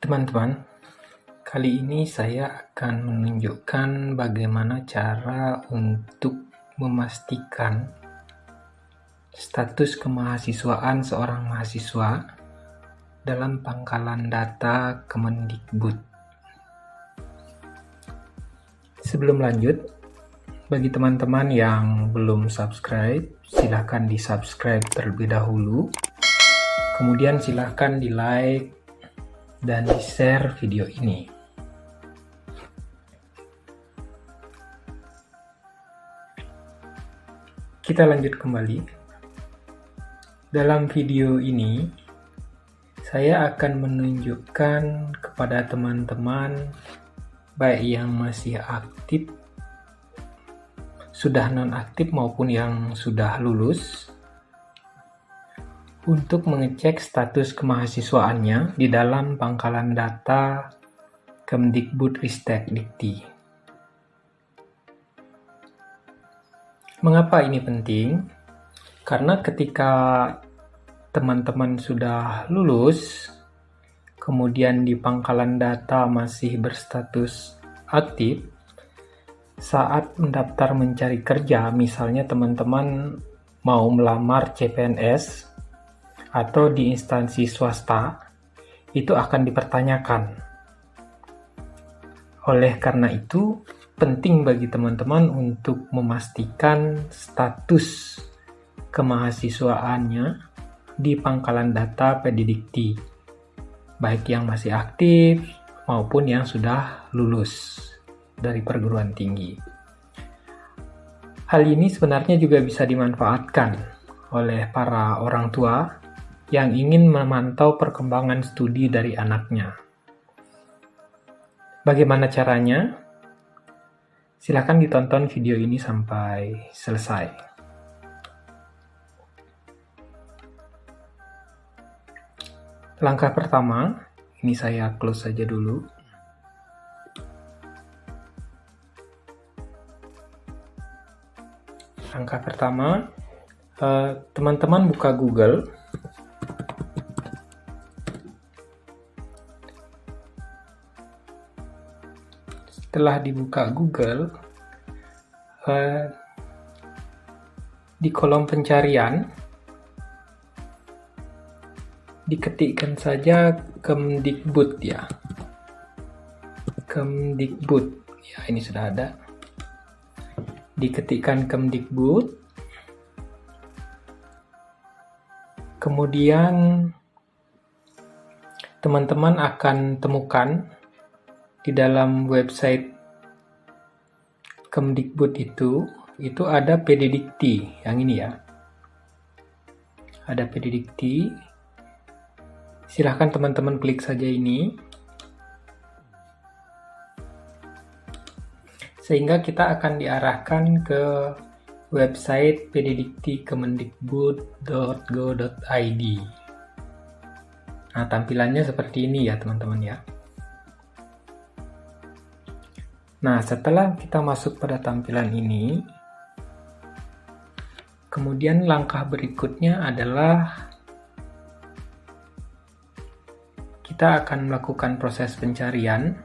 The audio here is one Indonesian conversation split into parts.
Teman-teman, kali ini saya akan menunjukkan bagaimana cara untuk memastikan status kemahasiswaan seorang mahasiswa dalam pangkalan data Kemendikbud. Sebelum lanjut, bagi teman-teman yang belum subscribe, silahkan di-subscribe terlebih dahulu. Kemudian silahkan di-like dan di-share video ini. Kita lanjut kembali. Dalam video ini, saya akan menunjukkan kepada teman-teman, baik yang masih aktif, sudah non-aktif maupun yang sudah lulus, untuk mengecek status kemahasiswaannya di dalam pangkalan data Kemdikbudristek Dikti. Mengapa ini penting? Karena ketika teman-teman sudah lulus, kemudian di pangkalan data masih berstatus aktif, saat mendaftar mencari kerja, misalnya teman-teman mau melamar CPNS, atau di instansi swasta, itu akan dipertanyakan. Oleh karena itu, penting bagi teman-teman untuk memastikan status kemahasiswaannya di pangkalan data PDDikti, baik yang masih aktif maupun yang sudah lulus dari perguruan tinggi. Hal ini sebenarnya juga bisa dimanfaatkan oleh para orang tua yang ingin memantau perkembangan studi dari anaknya. Bagaimana caranya? Silakan ditonton video ini sampai selesai. Langkah pertama, ini saya close saja dulu. Langkah pertama, teman-teman buka Google. Setelah dibuka Google, di kolom pencarian, diketikkan saja Kemdikbud ya. Kemdikbud, ya ini sudah ada. Diketikkan Kemdikbud, kemudian teman-teman akan temukan di dalam website Kemdikbud itu ada PDDikti, yang ini ya. Ada PDDikti. Silahkan teman-teman klik saja ini. Sehingga kita akan diarahkan ke website pddikti.kemendikbud.go.id. Nah, tampilannya seperti ini ya teman-teman ya. Nah, setelah kita masuk pada tampilan ini, kemudian langkah berikutnya adalah kita akan melakukan proses pencarian.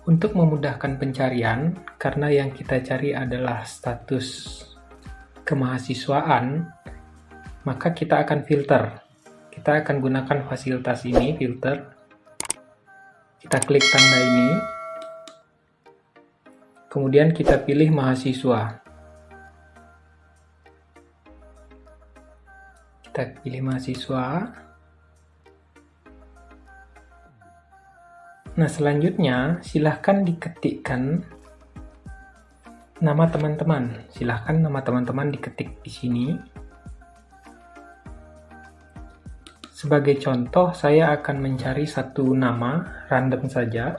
Untuk memudahkan pencarian, karena yang kita cari adalah status kemahasiswaan, maka kita akan filter. Kita akan gunakan fasilitas ini, filter. Kita klik tanda ini, kemudian kita pilih mahasiswa. Kita pilih mahasiswa. Nah, selanjutnya silahkan diketikkan nama teman-teman. Silahkan nama teman-teman diketik di sini. Sebagai contoh, saya akan mencari satu nama, random saja.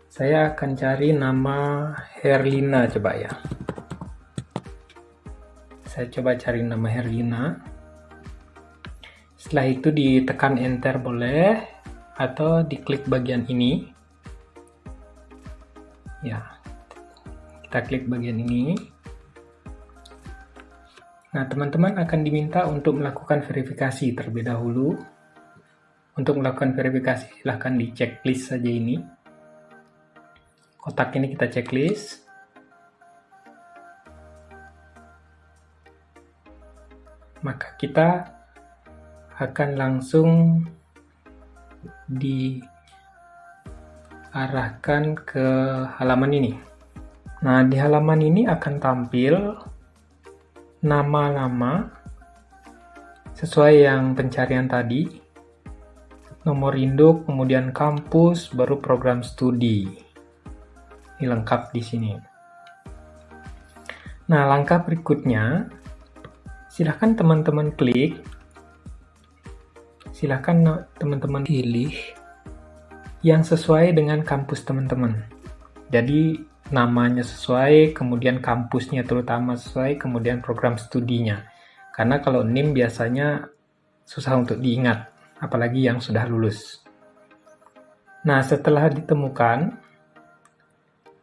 Saya akan cari nama Herlina, coba ya. Saya coba cari nama Herlina. Setelah itu ditekan enter boleh, atau diklik bagian ini. Ya, kita klik bagian ini. Nah, teman-teman akan diminta untuk melakukan verifikasi terlebih dahulu. Untuk melakukan verifikasi silahkan di checklist saja ini. Kotak ini kita checklist. Maka kita akan langsung diarahkan ke halaman ini. Nah, di halaman ini akan tampil nama-nama sesuai yang pencarian tadi, nomor induk, kemudian kampus, baru program studi. Ini lengkap di sini. Nah, langkah berikutnya, silahkan teman-teman klik, silahkan teman-teman pilih yang sesuai dengan kampus teman-teman. Jadi namanya sesuai, kemudian kampusnya terutama sesuai, kemudian program studinya. Karena kalau NIM biasanya susah untuk diingat, apalagi yang sudah lulus. Nah, setelah ditemukan,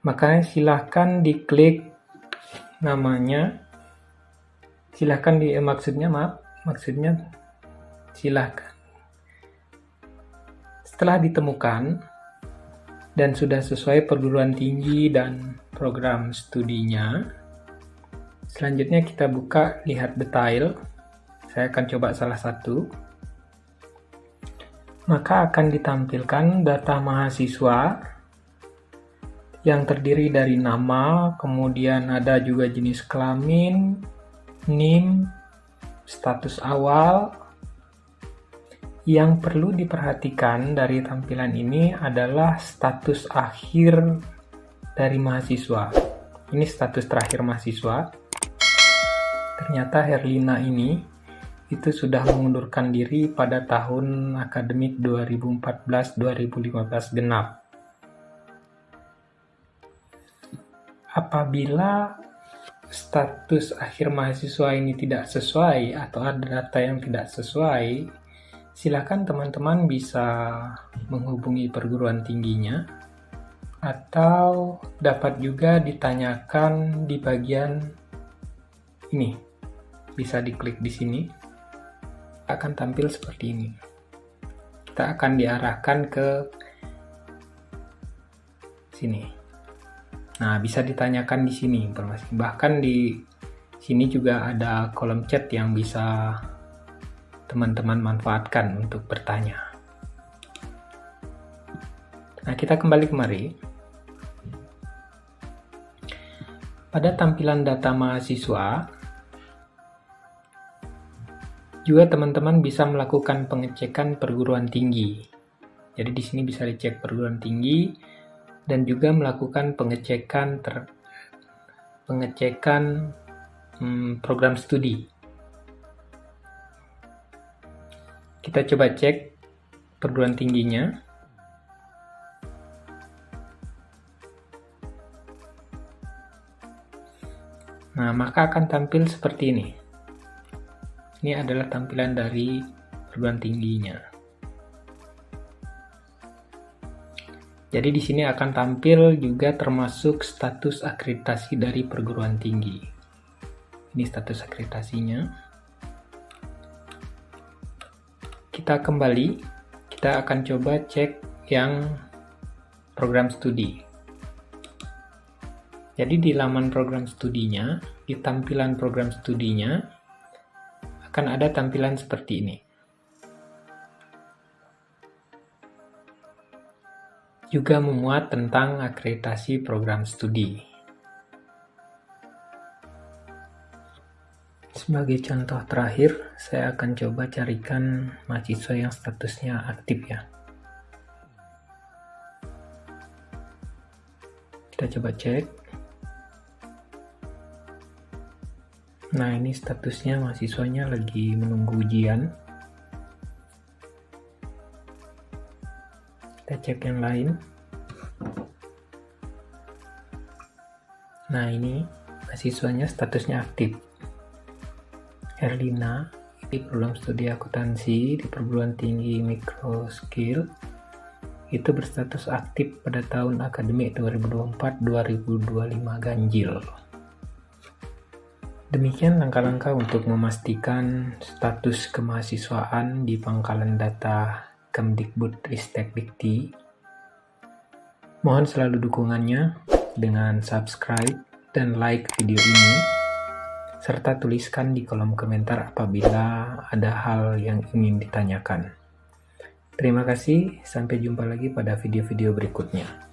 maka silahkan diklik namanya. Silahkan maksudnya silahkan. Setelah ditemukan dan sudah sesuai perguruan tinggi dan program studinya, selanjutnya kita buka lihat detail. Saya akan coba salah satu. Maka akan ditampilkan data mahasiswa yang terdiri dari nama, kemudian ada juga jenis kelamin, NIM, status awal. Yang perlu diperhatikan dari tampilan ini adalah status akhir dari mahasiswa. Ini status terakhir mahasiswa. Ternyata Herlina ini itu sudah mengundurkan diri pada tahun akademik 2014-2015 genap. Apabila status akhir mahasiswa ini tidak sesuai atau ada data yang tidak sesuai, silakan teman-teman bisa menghubungi perguruan tingginya atau dapat juga ditanyakan di bagian ini. Bisa diklik di sini. Akan tampil seperti ini. Kita akan diarahkan ke sini. Nah, bisa ditanyakan di sini informasi. Bahkan di sini juga ada kolom chat yang bisa teman-teman manfaatkan untuk bertanya. Nah, kita kembali kemari. Pada tampilan data mahasiswa, juga teman-teman bisa melakukan pengecekan perguruan tinggi. Jadi di sini bisa dicek perguruan tinggi dan juga melakukan pengecekan program studi. Kita coba cek perguruan tingginya. Nah, maka akan tampil seperti ini. Ini adalah tampilan dari perguruan tingginya. Jadi di sini akan tampil juga termasuk status akreditasi dari perguruan tinggi. Ini status akreditasinya. Kita kembali, kita akan coba cek yang program studi. Jadi di laman program studinya, di tampilan program studinya, akan ada tampilan seperti ini. Juga memuat tentang akreditasi program studi. Sebagai contoh terakhir, saya akan coba carikan mahasiswa yang statusnya aktif ya. Kita coba cek. Nah, ini statusnya mahasiswanya lagi menunggu ujian. Kita cek yang lain. Nah, ini mahasiswanya statusnya aktif. Herlina di program studi akuntansi di perguruan tinggi Microskill itu berstatus aktif pada tahun akademik 2024-2025 ganjil. Demikian langkah-langkah untuk memastikan status kemahasiswaan di pangkalan data Kemdikbud-Ristek Dikti. Mohon selalu dukungannya dengan subscribe dan like video ini, serta tuliskan di kolom komentar apabila ada hal yang ingin ditanyakan. Terima kasih, sampai jumpa lagi pada video-video berikutnya.